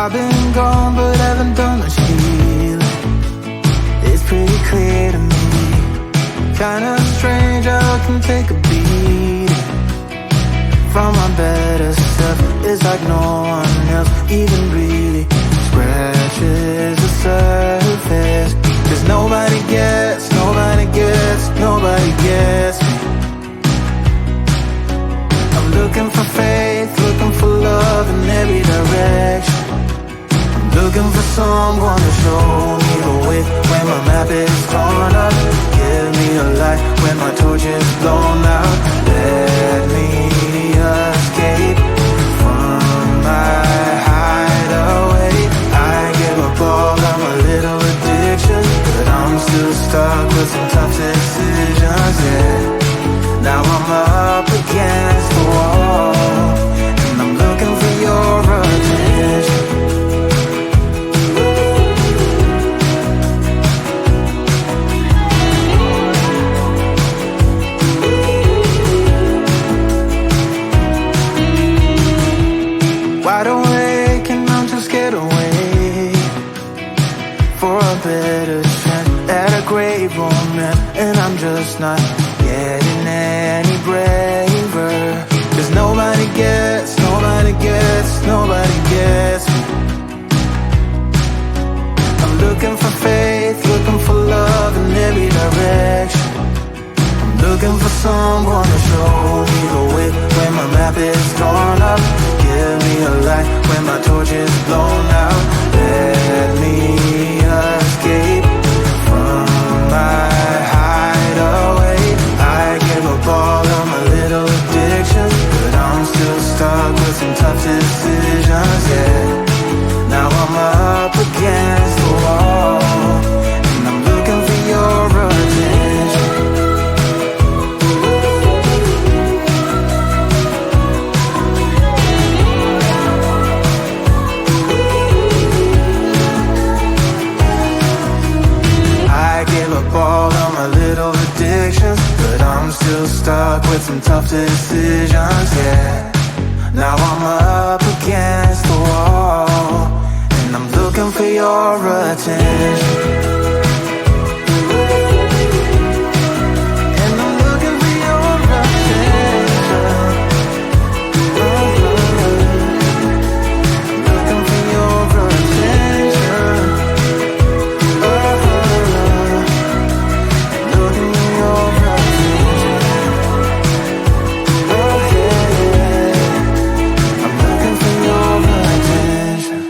I've been gone but haven't done much healing. It's pretty clear to me, kinda strange how I can take a beating from my better self. It's like no one else even really scratches the surface. 'Cause nobody gets me. I'm looking for faith, looking for love in every direction. I'm looking for someone to show me the way when my map is torn up. Give me a light when my torch is blown out. Let me escape from my hideaway. I give up all of my little addictions, but I'm still stuck with some tough decisions, yeah. Now I'm up against the wall, and I'm looking for your attention. Wide awake and I'm too scared away for a better chance at a great romance, and I'm just not getting any braver. 'Cause nobody gets me. I'm looking for faith, looking for love in every direction. I'm looking for someone to show me the way when my map is torn up. Give me a light when my torch is blown out. Let me escape from my hideaway. I give up all of my little addictions, but I'm still stuck with some tough decisions, yeah. Now I'm up against the wall, and I'm looking for your attention. I give up all of my little addictions, but I'm still stuck with some tough decisions, yeah. Now I'm up against the wall, and I'm looking for your attention. And I'm looking for your attention. Looking for your attention. Looking for your attention. Oh yeah, I'm looking for your attention.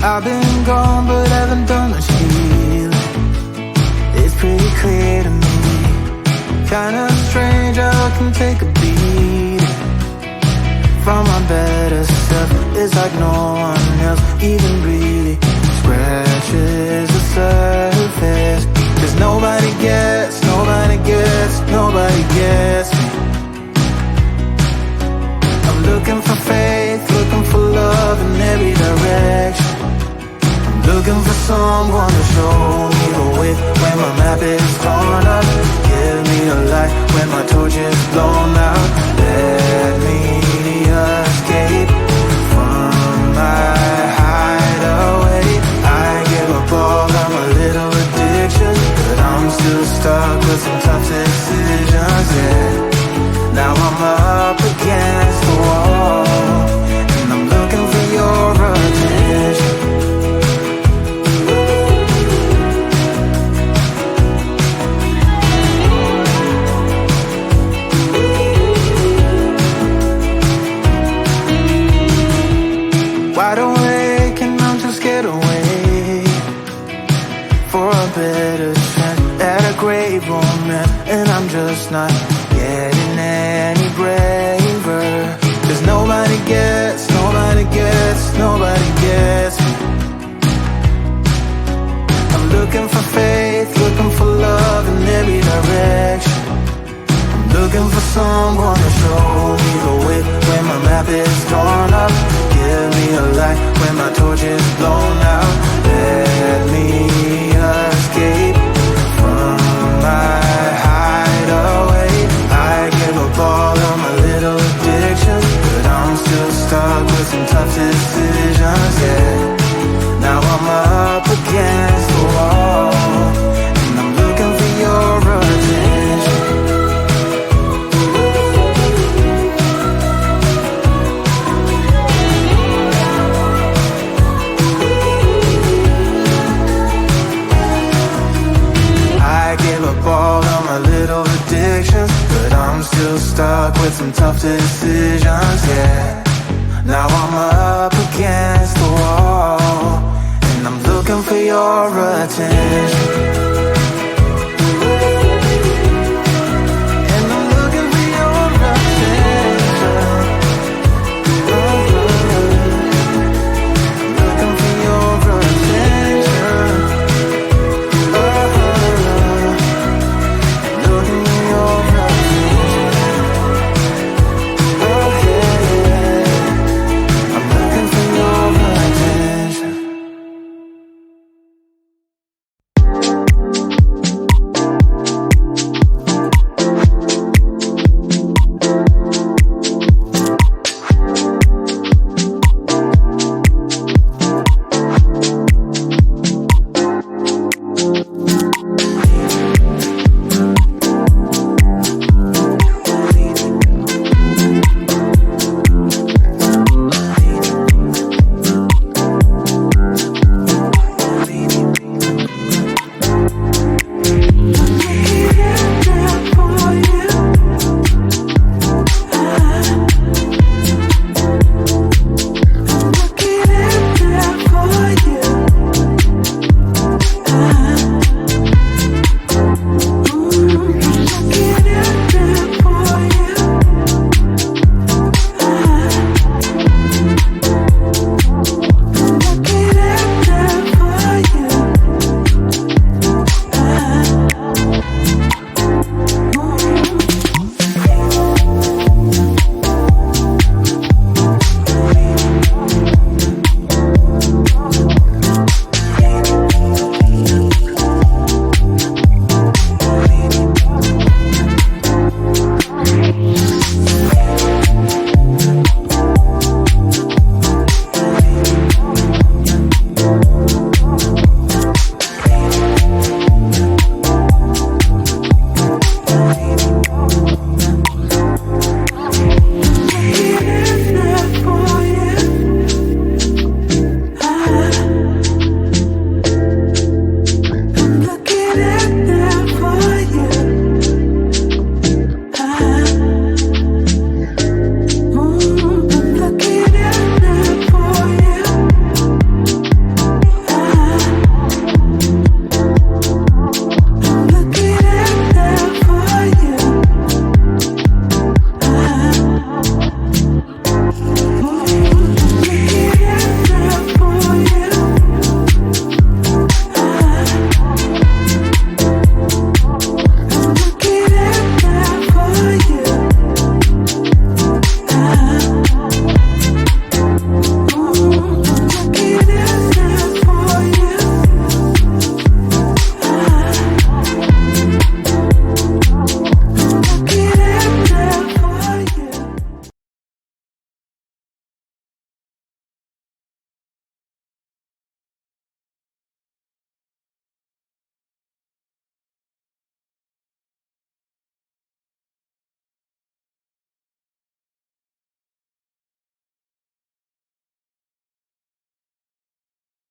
I've been gone but haven't done much healing. It's pretty clear to me. Kinda strange how I can take a beating from my better self. It's like no one else even really scratches the surface. 'Cause nobody gets me. I'm looking for faith, looking for love in every direction. I'm looking for someone to show me the way when my map is torn up. Give me a light when my torch is blown out. Let me escape from my hideaway. I give up all of my little addictions, but I'm still stuck with some tough decisions, yeah. Now I'm up against the wall, and I'm looking for your attention. wide awake and I'm just scared away for a better chance at a great romance, and I'm just not getting any braver. 'Cause nobody gets me. I'm looking for faith, looking for love in every direction. I'm looking for someone to show me the way when my map is torn up. Give me a light when my torch is blown out. Let me escape from my hideaway. I give up all of my little addictions, but I'm still stuck with some tough decisions, yeah. Now I'm up against the wall, and I'm looking for your attention. I give up all of my little addictions, but I'm still stuck with some tough decisions, yeah. Now I'm up against the wall, and I'm looking for your attention.